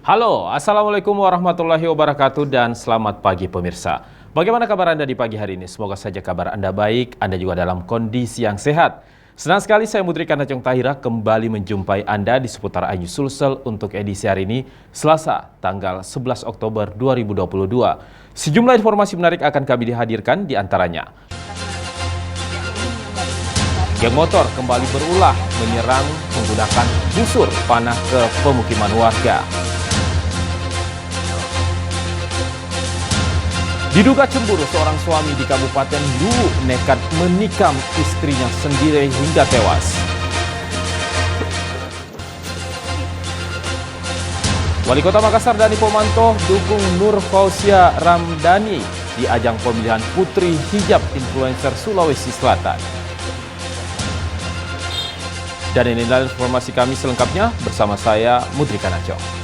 Halo, Assalamualaikum warahmatullahi wabarakatuh dan selamat pagi pemirsa. Bagaimana kabar Anda di pagi hari ini? Semoga saja kabar Anda baik, Anda juga dalam kondisi yang sehat. Senang sekali saya Mudri Kanacong Tahira kembali menjumpai Anda di seputar Ayu Sulsel untuk edisi hari ini, Selasa, tanggal 11 Oktober 2022. Sejumlah informasi menarik akan kami dihadirkan di antaranya. Geng motor kembali berulah menyerang menggunakan busur panah ke pemukiman warga. Diduga cemburu, seorang suami di Kabupaten Luwu nekat menikam istrinya sendiri hingga tewas. Wali Kota Makassar Dani Pomanto dukung Nur Fauzia Ramdhani di ajang pemilihan Putri Hijab Influencer Sulawesi Selatan. Dan inilah informasi kami selengkapnya bersama saya Mudri Kanacong.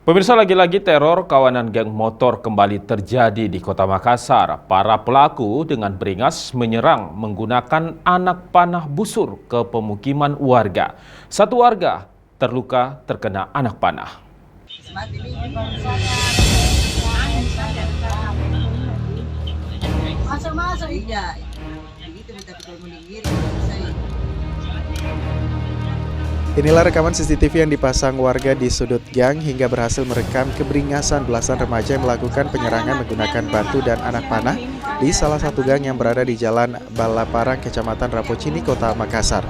Pemirsa, lagi-lagi teror kawanan geng motor kembali terjadi di Kota Makassar. Para pelaku dengan beringas menyerang menggunakan anak panah busur ke pemukiman warga. Satu warga terluka terkena anak panah. Inilah rekaman CCTV yang dipasang warga di sudut gang hingga berhasil merekam keberingasan belasan remaja yang melakukan penyerangan menggunakan batu dan anak panah di salah satu gang yang berada di Jalan Balaparang, Kecamatan Rapocini, Kota Makassar.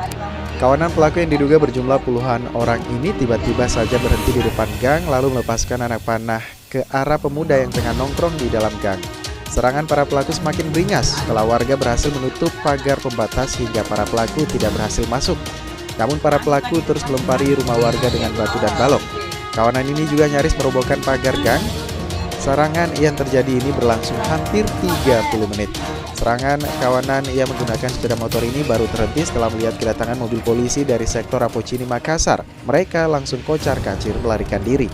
Kawanan pelaku yang diduga berjumlah puluhan orang ini tiba-tiba saja berhenti di depan gang lalu melepaskan anak panah ke arah pemuda yang tengah nongkrong di dalam gang. Serangan para pelaku semakin beringas setelah warga berhasil menutup pagar pembatas hingga para pelaku tidak berhasil masuk. Namun para pelaku terus melempari rumah warga dengan batu dan balok. Kawanan ini juga nyaris merobohkan pagar gang. Serangan yang terjadi ini berlangsung hampir 30 menit. Serangan kawanan yang menggunakan sepeda motor ini baru terhenti setelah melihat kedatangan mobil polisi dari sektor Rapocini, Makassar. Mereka langsung kocar-kacir melarikan diri.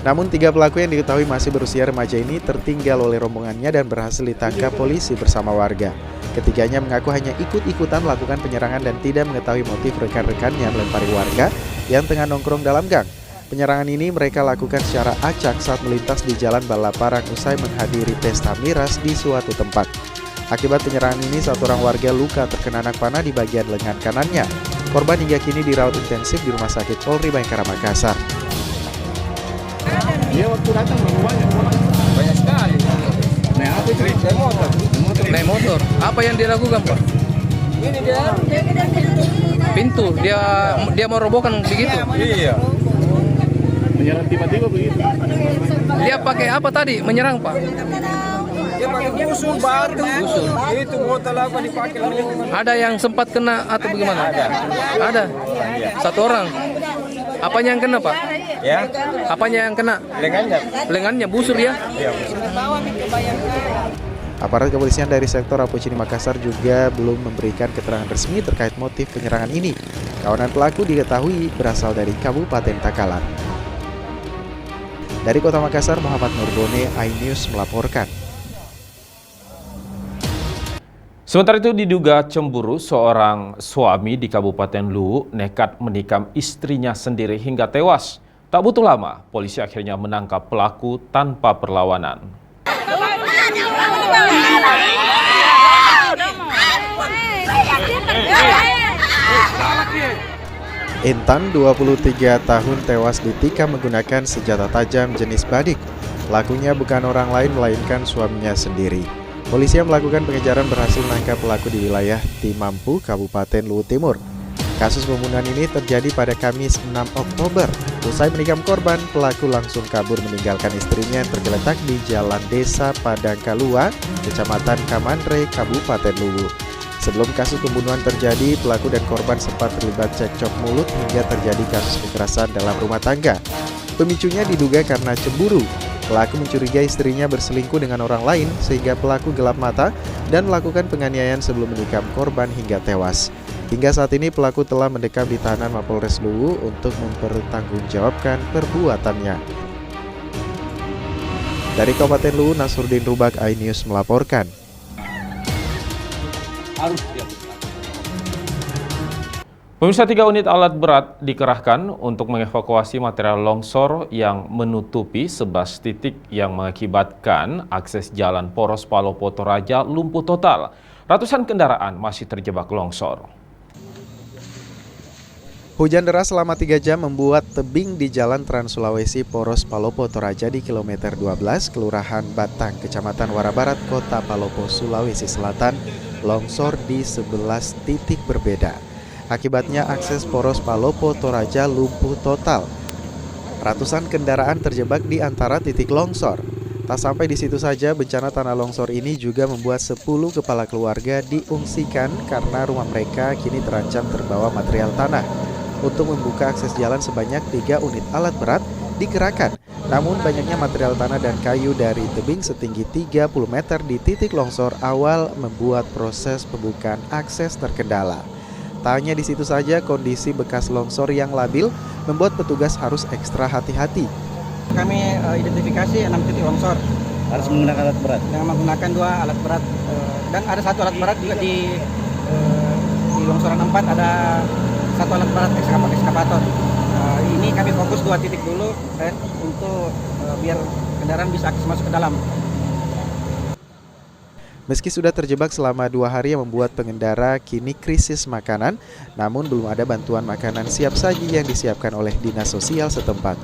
Namun 3 pelaku yang diketahui masih berusia remaja ini tertinggal oleh rombongannya dan berhasil ditangkap polisi bersama warga. Ketiganya mengaku hanya ikut-ikutan melakukan penyerangan dan tidak mengetahui motif rekan-rekannya melempari warga yang tengah nongkrong dalam gang. Penyerangan ini mereka lakukan secara acak saat melintas di Jalan Balaparang usai menghadiri pesta miras di suatu tempat. Akibat penyerangan ini, satu orang warga luka terkena anak panah di bagian lengan kanannya. Korban hingga kini dirawat intensif di Rumah Sakit Polri Bayangkara, Makassar. Dia waktu datang banyak sekali. Naik motor. Apa yang dia lakukan, Pak? Ini dia Pintu. Dia mau robohkan begitu. iya. Menyerang tiba-tiba begitu. Dia pakai apa tadi? Menyerang, Pak? Dia pakai busur, batu. Busur. Itu motor apa dipakai. Ada yang sempat kena atau bagaimana? Ada. Satu orang. Apanya yang kena, Pak? Ya, Apanya yang kena? lengannya. Lengannya busur ya? Iya. Aparat kepolisian dari sektor Rapocini, Makassar juga belum memberikan keterangan resmi terkait motif penyerangan ini. Kawanan pelaku diketahui berasal dari Kabupaten Takalar. Dari Kota Makassar, Muhammad Nurbone, iNews melaporkan. Sementara itu diduga cemburu, seorang suami di Kabupaten Luwu nekat menikam istrinya sendiri hingga tewas. Tak butuh lama, polisi akhirnya menangkap pelaku tanpa perlawanan. Intan, 23 tahun, tewas ditikam menggunakan senjata tajam jenis badik. Pelakunya bukan orang lain melainkan suaminya sendiri. Polisi yang melakukan pengejaran berhasil menangkap pelaku di wilayah Timampu, Kabupaten Luwu Timur. Kasus pembunuhan ini terjadi pada Kamis 6 Oktober. Usai menikam korban, pelaku langsung kabur meninggalkan istrinya yang tergeletak di Jalan Desa Padangkalua, Kecamatan Kamandre, Kabupaten Luwu. Sebelum kasus pembunuhan terjadi, pelaku dan korban sempat terlibat cekcok mulut hingga terjadi kasus kekerasan dalam rumah tangga. Pemicunya diduga karena cemburu. Pelaku mencurigai istrinya berselingkuh dengan orang lain sehingga pelaku gelap mata dan melakukan penganiayaan sebelum menikam korban hingga tewas. Hingga saat ini pelaku telah mendekam di tahanan Mapolres Luwu untuk mempertanggungjawabkan perbuatannya. Dari Kabupaten Luwu, Nasruddin Rubak, iNews melaporkan. Pemirsa, 3 unit alat berat dikerahkan untuk mengevakuasi material longsor yang menutupi 11 titik yang mengakibatkan akses jalan poros Palopo Toraja lumpuh total. Ratusan kendaraan masih terjebak longsor. Hujan deras selama 3 jam membuat tebing di Jalan Trans Sulawesi Poros Palopo Toraja di kilometer 12, Kelurahan Batang, Kecamatan Warabarat, Kota Palopo, Sulawesi Selatan, longsor di 11 titik berbeda. Akibatnya akses Poros Palopo Toraja lumpuh total. Ratusan kendaraan terjebak di antara titik longsor. Tak sampai di situ saja, bencana tanah longsor ini juga membuat 10 kepala keluarga diungsikan karena rumah mereka kini terancam terbawa material tanah. Untuk membuka akses jalan sebanyak 3 unit alat berat dikerahkan. Namun banyaknya material tanah dan kayu dari tebing setinggi 30 meter di titik longsor awal membuat proses pembukaan akses terkendala. Tak hanya di situ saja, kondisi bekas longsor yang labil membuat petugas harus ekstra hati-hati. Kami identifikasi 6 titik longsor. Harus menggunakan alat berat. Yang menggunakan 2 alat berat dan ada 1 alat berat juga di longsoran 4 ada 1 alat berat ekskavator. Ini kami fokus 2 titik dulu untuk biar kendaraan bisa akses masuk ke dalam. Meski sudah terjebak selama 2 hari yang membuat pengendara kini krisis makanan, namun belum ada bantuan makanan siap saji yang disiapkan oleh Dinas Sosial setempat.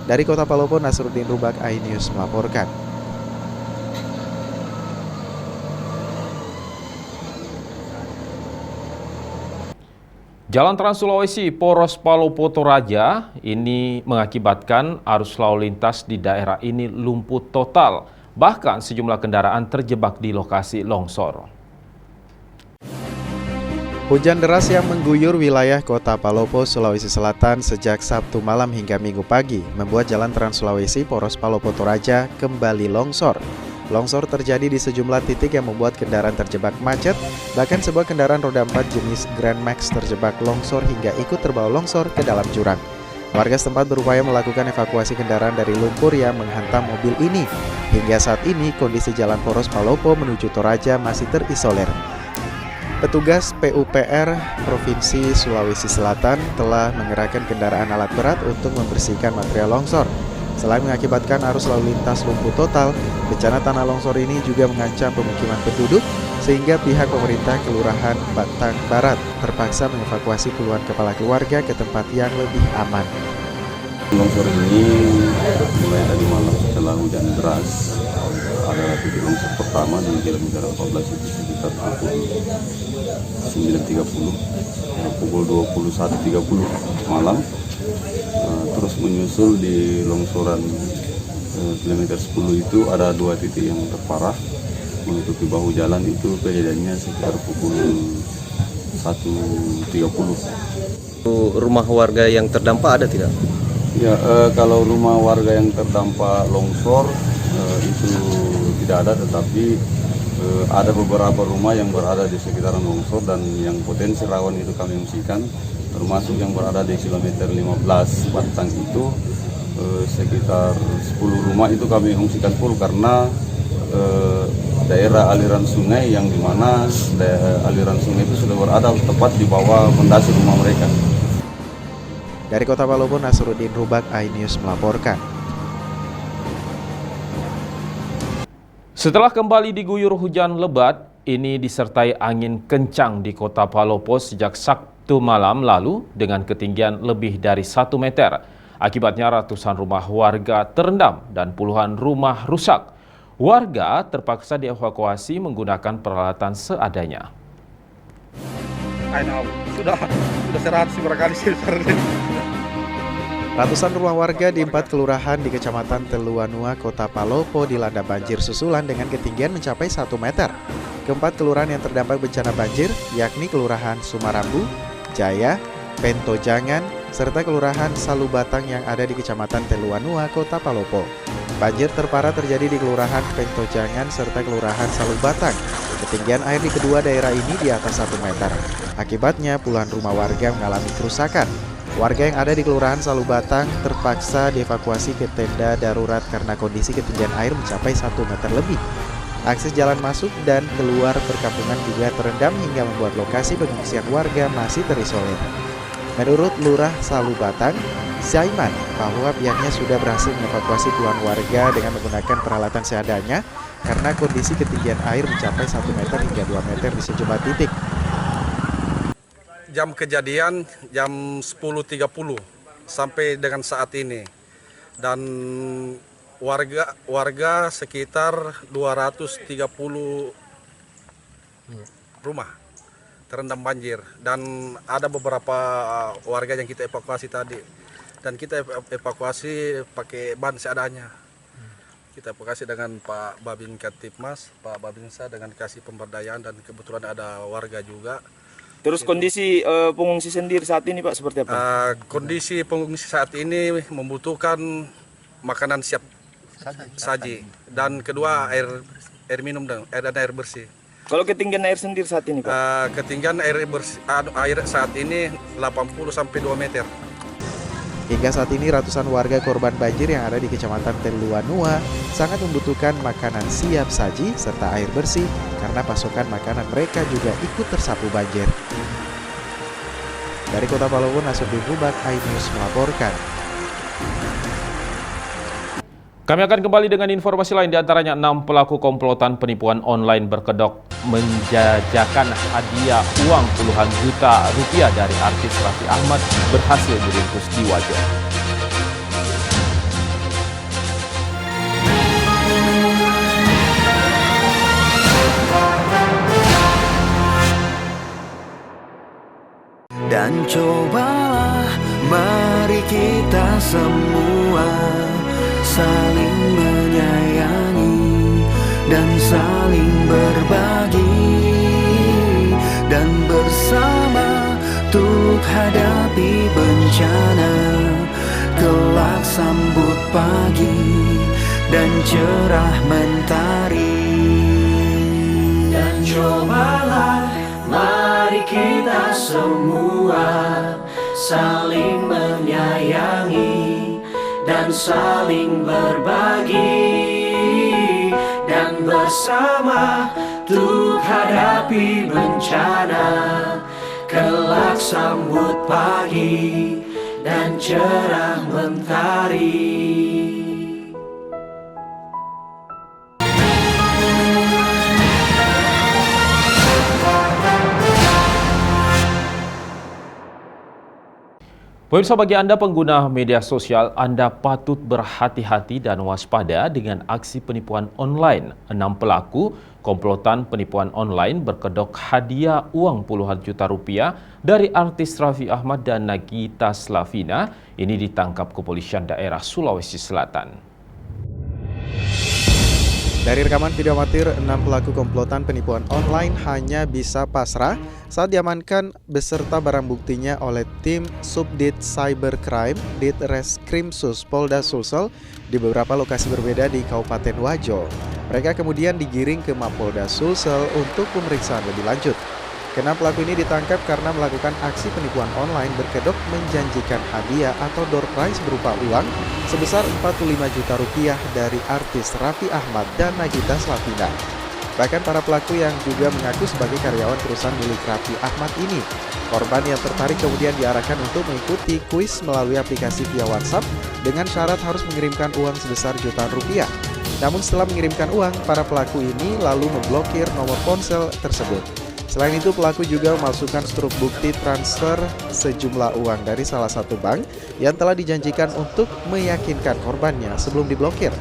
Dari Kota Palopo, Nasruddin Rubak, iNews melaporkan. Jalan Trans Sulawesi Poros Palopo Toraja ini mengakibatkan arus lalu lintas di daerah ini lumpuh total. Bahkan sejumlah kendaraan terjebak di lokasi longsor. Hujan deras yang mengguyur wilayah Kota Palopo, Sulawesi Selatan sejak Sabtu malam hingga Minggu pagi membuat Jalan Trans Sulawesi Poros Palopo Toraja kembali longsor. Longsor terjadi di sejumlah titik yang membuat kendaraan terjebak macet, bahkan sebuah kendaraan roda 4 jenis Grand Max terjebak longsor hingga ikut terbawa longsor ke dalam jurang. Warga setempat berupaya melakukan evakuasi kendaraan dari lumpur yang menghantam mobil ini. Hingga saat ini kondisi Jalan Poros Palopo menuju Toraja masih terisolir. Petugas PUPR Provinsi Sulawesi Selatan telah mengerahkan kendaraan alat berat untuk membersihkan material longsor. Selain mengakibatkan arus lalu lintas lumpuh total, bencana tanah longsor ini juga mengancam pemukiman penduduk, sehingga pihak pemerintah Kelurahan Batang Barat terpaksa mengevakuasi puluhan kepala keluarga ke tempat yang lebih aman. Longsor ini mulai tadi malam setelah hujan deras, ada titik longsor pertama di kilometer 14 itu sekitar pukul 9.30, pukul 21.30 malam. Terus menyusul di longsoran kilometer 10 itu ada 2 titik yang terparah. Menutupi bahu jalan itu kejadiannya sekitar pukul 1.30. Rumah warga yang terdampak ada tidak? Ya, kalau rumah warga yang terdampak longsor itu tidak ada, tetapi ada beberapa rumah yang berada di sekitaran longsor dan yang potensi rawan itu kami ungsikan, termasuk yang berada di kilometer 15 Batang itu sekitar 10 rumah itu kami ungsikan full karena daerah aliran sungai yang dimana aliran sungai itu sudah berada tepat di bawah fondasi rumah mereka. Dari Kota Palopo, Nasruddin Rubak, iNews melaporkan. Setelah kembali diguyur hujan lebat, ini disertai angin kencang di Kota Palopo sejak Sabtu malam lalu dengan ketinggian lebih dari 1 meter. Akibatnya ratusan rumah warga terendam dan puluhan rumah rusak. Warga terpaksa dievakuasi menggunakan peralatan seadanya. Sudah 100 berkali sih. Ratusan rumah warga di 4 kelurahan di Kecamatan Teluanua, Kota Palopo dilanda banjir susulan dengan ketinggian mencapai 1 meter. Keempat kelurahan yang terdampak bencana banjir yakni Kelurahan Sumarambu, Jaya, Pentojangan, serta Kelurahan Salubatang yang ada di Kecamatan Teluanua, Kota Palopo. Banjir terparah terjadi di Kelurahan Pentojangan serta Kelurahan Salubatang. Ketinggian air di kedua daerah ini di atas 1 meter. Akibatnya puluhan rumah warga mengalami kerusakan. Warga yang ada di Kelurahan Salubatang terpaksa dievakuasi ke tenda darurat karena kondisi ketinggian air mencapai 1 meter lebih. Akses jalan masuk dan keluar perkampungan juga terendam hingga membuat lokasi pengungsian warga masih terisolir. Menurut Lurah Salubatang, Saiman, bahwa pihaknya sudah berhasil mengevakuasi puluhan warga dengan menggunakan peralatan seadanya karena kondisi ketinggian air mencapai 1 meter hingga 2 meter di sejumlah titik. Jam kejadian jam 10.30 sampai dengan saat ini. Dan warga sekitar 230 rumah terendam banjir, dan ada beberapa warga yang kita evakuasi tadi, dan kita evakuasi pakai ban seadanya. Kita evakuasi dengan Pak Babin Katipmas, Pak Babinsa dengan kasih pemberdayaan, dan kebetulan ada warga juga. Terus kondisi pengungsi sendiri saat ini Pak seperti apa? Kondisi pengungsi saat ini membutuhkan makanan siap saji, dan kedua air minum dan air bersih. Kalau ketinggian air sendiri saat ini Pak? Ketinggian air saat ini 80 sampai 2 meter. Hingga saat ini ratusan warga korban banjir yang ada di Kecamatan Teluanua sangat membutuhkan makanan siap saji serta air bersih karena pasokan makanan mereka juga ikut tersapu banjir. Dari Kota Palawan, Nasruddin Rubak, iNews melaporkan. Kami akan kembali dengan informasi lain, diantaranya 6 pelaku komplotan penipuan online berkedok menjajakan hadiah uang puluhan juta rupiah dari artis Raffi Ahmad berhasil diringkus di Wajo. Dan cobalah mari kita semua saling menyayangi dan saling berbagi, dan bersama untuk hadapi bencana, kelak sambut pagi dan cerah mentari. Dan cobalah mari kita semua saling menyayangi dan saling berbagi, dan bersama untuk hadapi bencana, kelak sambut pagi dan cerah mentari. Pemirsa, bagi Anda pengguna media sosial, Anda patut berhati-hati dan waspada dengan aksi penipuan online. 6 pelaku komplotan penipuan online berkedok hadiah uang puluhan juta rupiah dari artis Raffi Ahmad dan Nagita Slavina ini ditangkap kepolisian daerah Sulawesi Selatan. Dari rekaman video amatir, 6 pelaku komplotan penipuan online hanya bisa pasrah saat diamankan beserta barang buktinya oleh tim Subdit Cybercrime Ditreskrimsus Polda Sulsel di beberapa lokasi berbeda di Kabupaten Wajo. Mereka kemudian digiring ke Mapolda Sulsel untuk pemeriksaan lebih lanjut. Keenam pelaku ini ditangkap karena melakukan aksi penipuan online berkedok menjanjikan hadiah atau door prize berupa uang sebesar 45 juta rupiah dari artis Raffi Ahmad dan Nagita Slavina. Bahkan para pelaku yang juga mengaku sebagai karyawan perusahaan milik Raffi Ahmad ini, korban yang tertarik kemudian diarahkan untuk mengikuti kuis melalui aplikasi via WhatsApp dengan syarat harus mengirimkan uang sebesar jutaan rupiah. Namun setelah mengirimkan uang, para pelaku ini lalu memblokir nomor ponsel tersebut. Selain itu, pelaku juga memalsukan struk bukti transfer sejumlah uang dari salah satu bank yang telah dijanjikan untuk meyakinkan korbannya sebelum diblokir.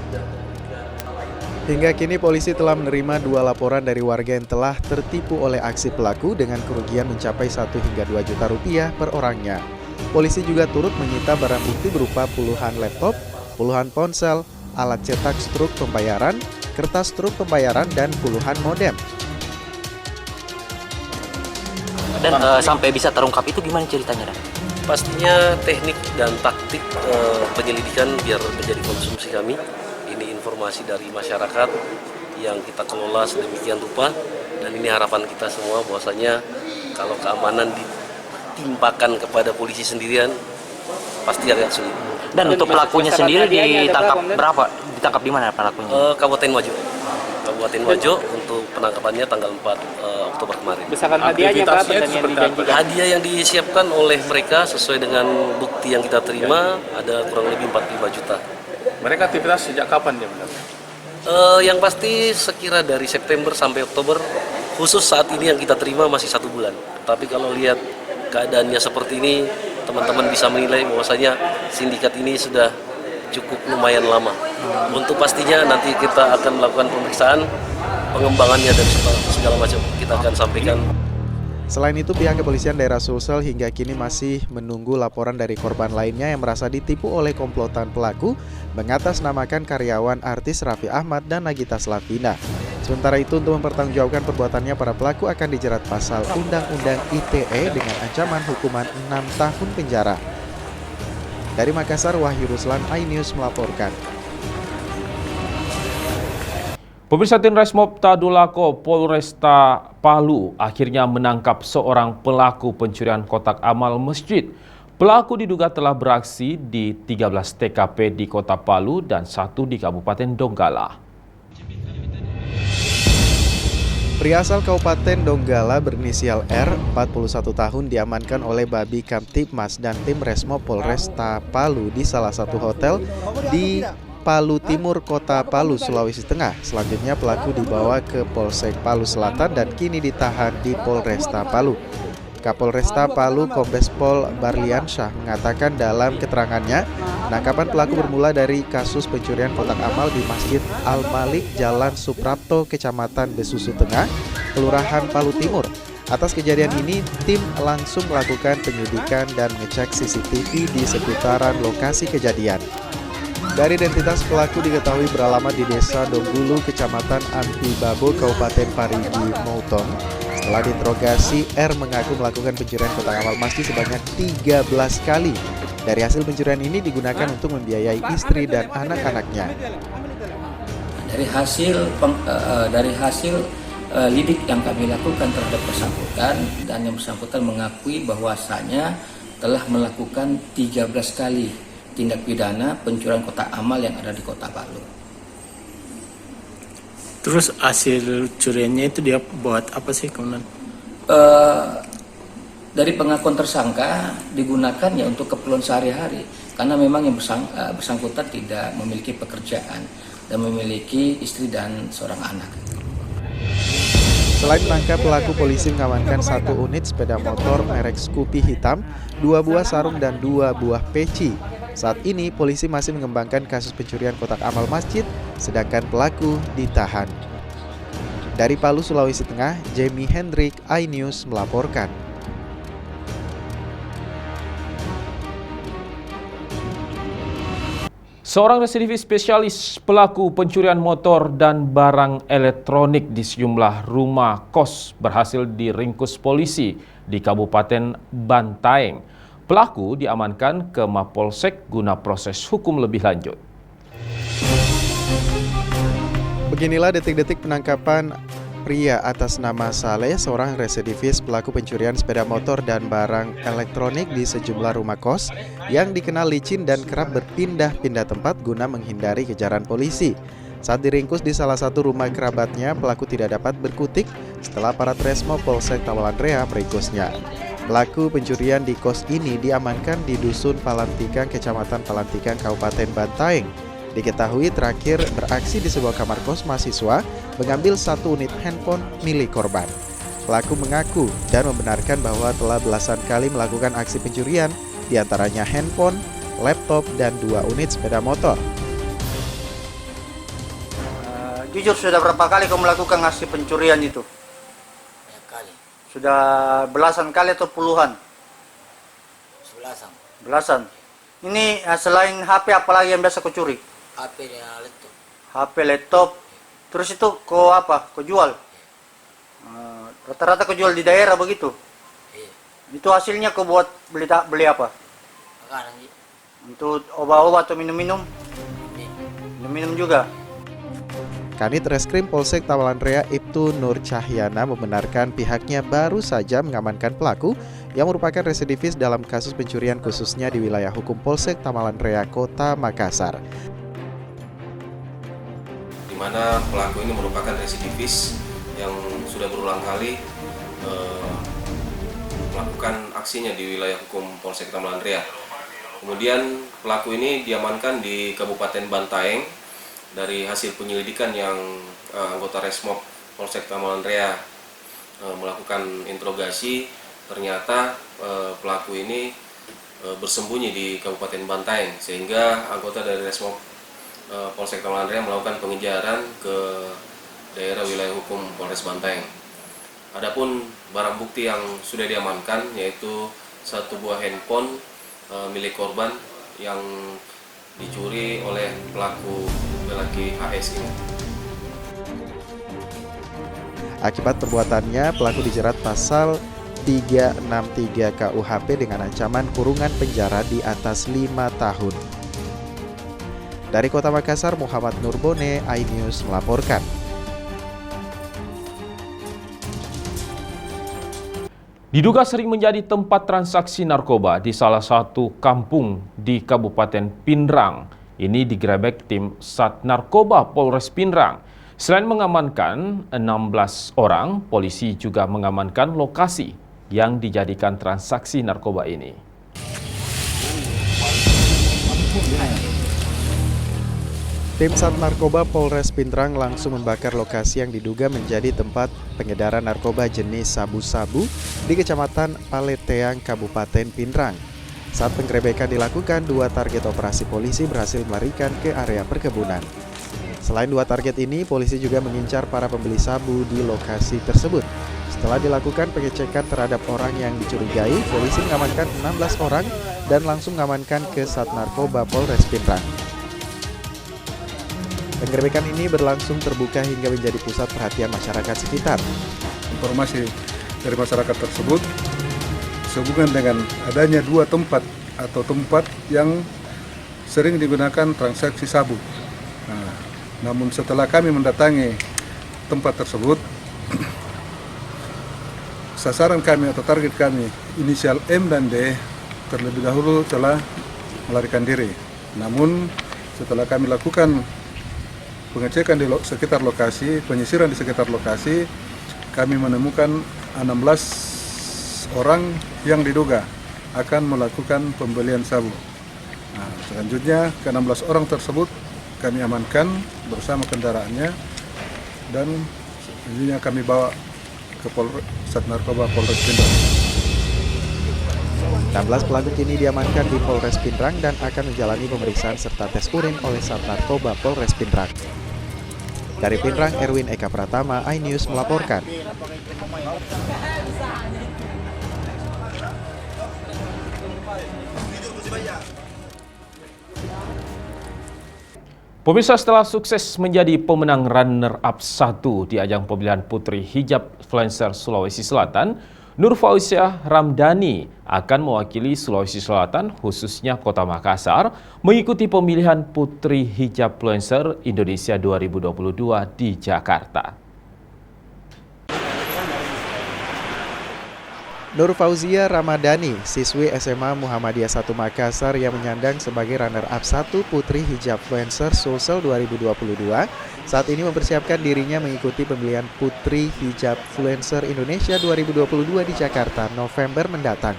Hingga kini polisi telah menerima 2 laporan dari warga yang telah tertipu oleh aksi pelaku dengan kerugian mencapai 1 hingga 2 juta rupiah per orangnya. Polisi juga turut menyita barang bukti berupa puluhan laptop, puluhan ponsel, alat cetak struk pembayaran, kertas struk pembayaran, dan puluhan modem. Dan sampai bisa terungkap itu gimana ceritanya, Dan? Pastinya teknik dan taktik penyelidikan biar menjadi konsumsi kami. Ini informasi dari masyarakat yang kita kelola sedemikian rupa, dan ini harapan kita semua bahwasanya kalau keamanan ditimpakan kepada polisi sendirian pasti agak sulit. Dan untuk pelakunya sendiri ditangkap berapa? Ditangkap di mana pelakunya? Kabupaten Wajo. Kabupaten Wajo untuk penangkapannya tanggal 4 Oktober kemarin. Besaran hadiahnya berapa dan yang dijanjikan? Hadiah yang disiapkan oleh mereka sesuai dengan bukti yang kita terima ada kurang lebih 45 juta. Mereka aktivitas sejak kapan dia benar? Yang pasti sekira dari September sampai Oktober, khusus saat ini yang kita terima masih 1 bulan. Tapi kalau lihat keadaannya seperti ini, teman-teman bisa menilai bahwasanya sindikat ini sudah cukup lumayan lama. Untuk pastinya nanti kita akan melakukan pemeriksaan, pengembangannya dan segala macam kita akan sampaikan. Selain itu, pihak kepolisian daerah Sulsel hingga kini masih menunggu laporan dari korban lainnya yang merasa ditipu oleh komplotan pelaku mengatasnamakan karyawan artis Raffi Ahmad dan Nagita Slavina. Sementara itu, untuk mempertanggungjawabkan perbuatannya, para pelaku akan dijerat pasal Undang-Undang ITE dengan ancaman hukuman 6 tahun penjara. Dari Makassar, Wahyu Ruslan, iNews melaporkan. Pemirsa, Tim Resmob Tadulako Polresta Palu akhirnya menangkap seorang pelaku pencurian kotak amal masjid. Pelaku diduga telah beraksi di 13 TKP di Kota Palu dan 1 di Kabupaten Donggala. Pria asal Kabupaten Donggala berinisial R, 41 tahun, diamankan oleh Babi Kamtibmas dan tim Resmob Polresta Palu di salah satu hotel di Palu Timur, Kota Palu, Sulawesi Tengah. Selanjutnya pelaku dibawa ke Polsek Palu Selatan dan kini ditahan di Polresta Palu. Kapolresta Palu Kombes Pol Barliansyah mengatakan dalam keterangannya, penangkapan pelaku bermula dari kasus pencurian kotak amal di Masjid Al-Malik, Jalan Suprapto, Kecamatan Besusu Tengah, Kelurahan Palu Timur. Atas kejadian ini, tim langsung melakukan penyidikan dan mengecek CCTV di seputaran lokasi kejadian. Dari identitas pelaku diketahui beralamat di Desa Donggulu, Kecamatan Antibabo, Kabupaten Parigi Mouton. Setelah diinterogasi, R mengaku melakukan pencurian kotak amal masjid sebanyak 13 kali. Dari hasil pencurian ini digunakan untuk membiayai istri dan anak-anaknya. Dari hasil lidik yang kami lakukan terhadap bersangkutan, dan yang bersangkutan mengakui bahwasanya telah melakukan 13 kali tindak pidana pencurian kotak amal yang ada di Kota Palu. Terus hasil curiannya itu dia buat apa sih, Komandan? Dari pengakuan tersangka digunakan ya untuk keperluan sehari-hari, karena memang yang bersangkutan tidak memiliki pekerjaan dan memiliki istri dan seorang anak. Selain menangkap pelaku, polisi mengamankan 1 unit sepeda motor merek Scoopy hitam, 2 buah sarung dan 2 buah peci. Saat ini polisi masih mengembangkan kasus pencurian kotak amal masjid, sedangkan pelaku ditahan. Dari Palu, Sulawesi Tengah, Jamie Hendrik, iNews melaporkan. Seorang residivis spesialis pelaku pencurian motor dan barang elektronik di sejumlah rumah kos berhasil diringkus polisi di Kabupaten Bantaeng. Pelaku diamankan ke Mapolsek guna proses hukum lebih lanjut. Beginilah detik-detik penangkapan pria atas nama Saleh, seorang residivis pelaku pencurian sepeda motor dan barang elektronik di sejumlah rumah kos yang dikenal licin dan kerap berpindah-pindah tempat guna menghindari kejaran polisi. Saat diringkus di salah satu rumah kerabatnya, pelaku tidak dapat berkutik setelah aparat Resmob Polsek Tawalan Rea meringkusnya. Pelaku pencurian di kos ini diamankan di Dusun Palantikang, Kecamatan Palantikang, Kabupaten Bantaeng. Diketahui terakhir beraksi di sebuah kamar kos mahasiswa mengambil 1 unit handphone milik korban. Pelaku mengaku dan membenarkan bahwa telah belasan kali melakukan aksi pencurian, diantaranya handphone, laptop, dan 2 unit sepeda motor. Jujur, sudah berapa kali kau melakukan aksi pencurian itu? Sudah belasan kali atau puluhan? Belasan. Ini selain HP, apalagi yang biasa kau curi? HP dan laptop. HP, laptop. Terus itu kau apa? Kau jual? Rata-rata kau jual di daerah begitu? Iya. Itu hasilnya kau buat beli apa? Makanan. Untuk obat-obat atau minum-minum? Minum-minum juga. Kanit Reskrim Polsek Tawalan Rea Ibtu Nur Cahyana membenarkan pihaknya baru saja mengamankan pelaku yang merupakan residivis dalam kasus pencurian khususnya di wilayah hukum Polsek Tawalan Rea, Kota Makassar. mana pelaku ini merupakan residivis yang sudah berulang kali melakukan aksinya di wilayah hukum Polsek Taman Andrea. Kemudian pelaku ini diamankan di Kabupaten Bantaeng. Dari hasil penyelidikan yang anggota Resmob Polsek Taman Andrea melakukan interogasi, ternyata pelaku ini bersembunyi di Kabupaten Bantaeng, sehingga anggota dari Resmob Polsek Taman Andrea melakukan pengejaran ke daerah wilayah hukum Polres Bantaeng. Adapun barang bukti yang sudah diamankan yaitu satu buah handphone milik korban yang dicuri oleh pelaku lelaki HS ini. Akibat perbuatannya, pelaku dijerat pasal 363 KUHP dengan ancaman kurungan penjara di atas 5 tahun. Dari Kota Makassar, Muhammad Nurbone, iNews melaporkan. Diduga sering menjadi tempat transaksi narkoba di salah satu kampung di Kabupaten Pindrang. Ini digerebek tim Sat Narkoba Polres Pindrang. Selain mengamankan 16 orang, polisi juga mengamankan lokasi yang dijadikan transaksi narkoba ini. Tim Sat Narkoba Polres Pindrang langsung membakar lokasi yang diduga menjadi tempat pengedaran narkoba jenis sabu-sabu di Kecamatan Paleteang, Kabupaten Pindrang. Saat penggerebekan dilakukan, 2 target operasi polisi berhasil melarikan ke area perkebunan. Selain 2 target ini, polisi juga mengincar para pembeli sabu di lokasi tersebut. Setelah dilakukan pengecekan terhadap orang yang dicurigai, polisi mengamankan 16 orang dan langsung mengamankan ke Sat Narkoba Polres Pindrang. Penggerebekan ini berlangsung terbuka hingga menjadi pusat perhatian masyarakat sekitar. Informasi dari masyarakat tersebut sehubungan dengan adanya 2 tempat atau tempat yang sering digunakan transaksi sabu. Namun setelah kami mendatangi tempat tersebut, sasaran kami atau target kami, inisial M dan D, terlebih dahulu telah melarikan diri. Namun setelah kami lakukan pengecekan di sekitar lokasi, penyisiran di sekitar lokasi, kami menemukan 16 orang yang diduga akan melakukan pembelian sabu. Selanjutnya, ke-16 orang tersebut kami amankan bersama kendaraannya dan selanjutnya kami bawa ke Sat Narkoba Polres Pindrang. 16 pelaku kini diamankan di Polres Pindrang dan akan menjalani pemeriksaan serta tes urin oleh Sat Narkoba Polres Pindrang. Dari Pindrang, Erwin Eka Pratama, iNews melaporkan. Pemirsa, setelah sukses menjadi pemenang runner-up 1 di ajang pemilihan Putri Hijab Influencer Sulawesi Selatan, Nur Fauziah Ramdhani akan mewakili Sulawesi Selatan, khususnya Kota Makassar, mengikuti pemilihan Putri Hijab Influencer Indonesia 2022 di Jakarta. Nur Fauziah Ramdhani, siswi SMA Muhammadiyah 1 Makassar yang menyandang sebagai runner-up 1 Putri Hijab Influencer Sulsel 2022, saat ini mempersiapkan dirinya mengikuti pemilihan Putri Hijab Influencer Indonesia 2022 di Jakarta November mendatang.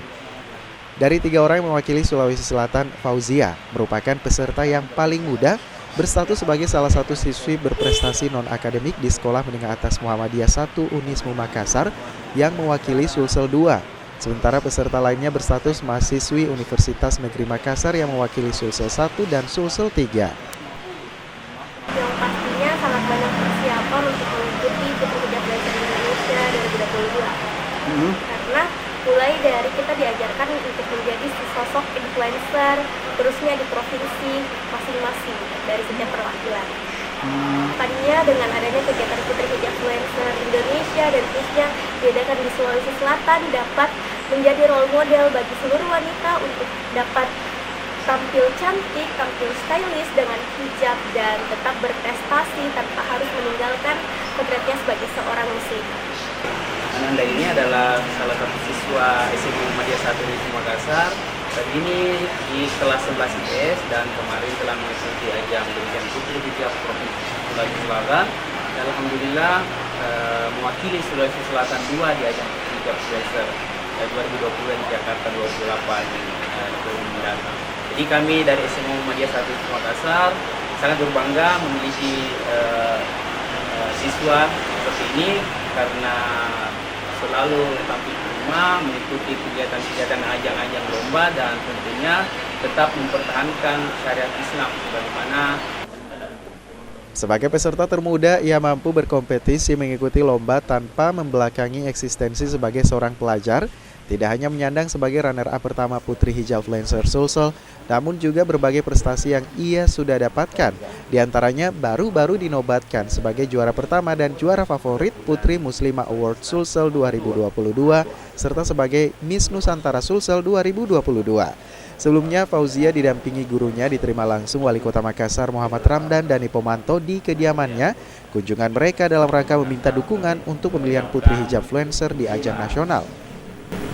Dari 3 orang yang mewakili Sulawesi Selatan, Fauziah merupakan peserta yang paling muda, berstatus sebagai salah satu siswi berprestasi non-akademik di Sekolah Menengah Atas Muhammadiyah 1 Unismu Makassar yang mewakili Sulsel 2. Sementara peserta lainnya berstatus mahasiswi Universitas Negeri Makassar yang mewakili Sulsel 1 dan Sulsel 3. Yang pastinya sangat banyak persiapan untuk mengikuti Putri Hijab Influencer Indonesia 2022. Karena mulai dari kita diajarkan untuk menjadi sosok influencer, terusnya di provinsi masing-masing dari setiap perwakilan. Tadinya dengan adanya kegiatan Putri Hijab Influencer Indonesia dan terusnya diadakan di Sulawesi Selatan dapat menjadi role model bagi seluruh wanita untuk dapat tampil cantik, tampil stylish dengan hijab dan tetap berprestasi tanpa harus meninggalkan kodratnya sebagai seorang muslim. Ananda ini adalah salah satu siswa SMA Muhammadiyah 1 di Makassar. Saat ini di kelas 11 IPS dan kemarin telah mengikuti ajang pemilihan Putri Hijab Provinsi Sulawesi Selatan. Dan alhamdulillah mewakili Sulawesi Selatan 2 di ajang Hijab Influencer 2020 di Jakarta 28 mendatang. Jadi kami dari SMA Muhammadiyah 1 Makassar sangat berbangga memiliki siswa seperti ini karena selalu tampil di rumah, mengikuti kegiatan-kegiatan ajang-ajang lomba dan tentunya tetap mempertahankan syariat Islam bagaimana. Sebagai peserta termuda, ia mampu berkompetisi mengikuti lomba tanpa membelakangi eksistensi sebagai seorang pelajar. Tidak hanya menyandang sebagai runner-up pertama Putri Hijab Influencer Sulsel, namun juga berbagai prestasi yang ia sudah dapatkan. Di antaranya baru-baru dinobatkan sebagai juara pertama dan juara favorit Putri Muslimah Award Sulsel 2022, serta sebagai Miss Nusantara Sulsel 2022. Sebelumnya, Fauzia didampingi gurunya diterima langsung Wali Kota Makassar Muhammad Ramdan dan Ipomanto di kediamannya. Kunjungan mereka dalam rangka meminta dukungan untuk pemilihan Putri Hijab Influencer di ajang nasional.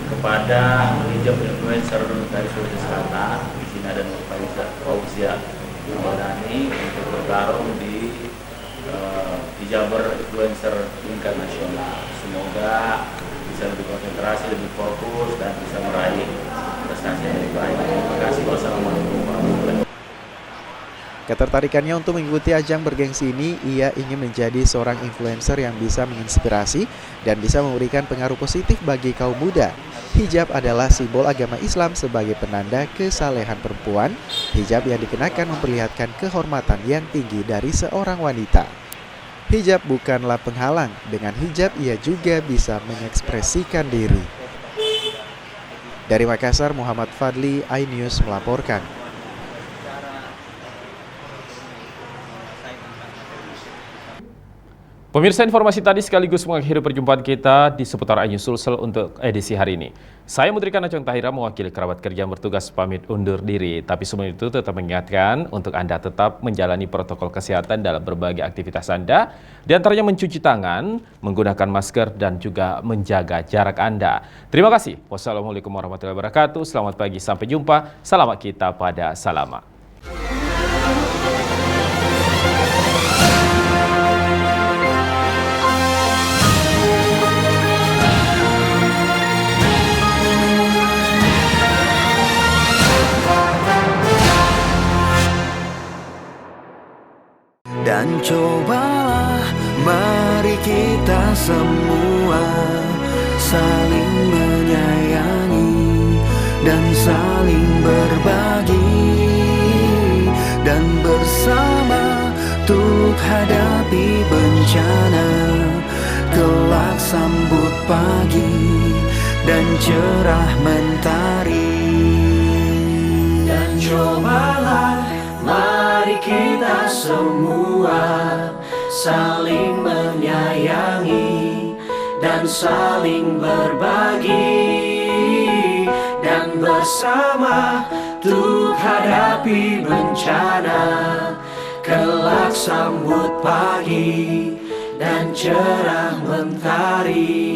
Kepada hijab influencer dari Sulawesi Selatan, di sini ada Fauzia Nurdani untuk bertarung di hijaber influencer tingkat nasional. Semoga bisa lebih konsentrasi, lebih fokus dan bisa meraih prestasi yang lebih baik. Terima kasih. Wassalamualaikum warahmatullahi wabarakatuh. Ketertarikannya untuk mengikuti ajang bergengsi ini, ia ingin menjadi seorang influencer yang bisa menginspirasi dan bisa memberikan pengaruh positif bagi kaum muda. Hijab adalah simbol agama Islam sebagai penanda kesalehan perempuan. Hijab yang dikenakan memperlihatkan kehormatan yang tinggi dari seorang wanita. Hijab bukanlah penghalang, dengan hijab ia juga bisa mengekspresikan diri. Dari Makassar, Muhammad Fadli, iNews melaporkan. Pemirsa, informasi tadi sekaligus mengakhiri perjumpaan kita di seputar iNews Sulsel untuk edisi hari ini. Saya Mutrika Najong Tahira mewakili kerabat kerja yang bertugas pamit undur diri. Tapi sebelum itu tetap mengingatkan untuk Anda tetap menjalani protokol kesehatan dalam berbagai aktivitas Anda. Di antaranya mencuci tangan, menggunakan masker, dan juga menjaga jarak Anda. Terima kasih. Wassalamualaikum warahmatullahi wabarakatuh. Selamat pagi, sampai jumpa. Selamat kita pada Salama. Dan cobalah mari kita semua saling menyayangi dan saling berbagi dan bersama untuk hadapi bencana. Kelak sambut pagi dan cerah mentari. Dan cobalah mari kita semua saling menyayangi dan saling berbagi dan bersama untuk hadapi bencana. Kelak sambut pagi dan cerah mentari.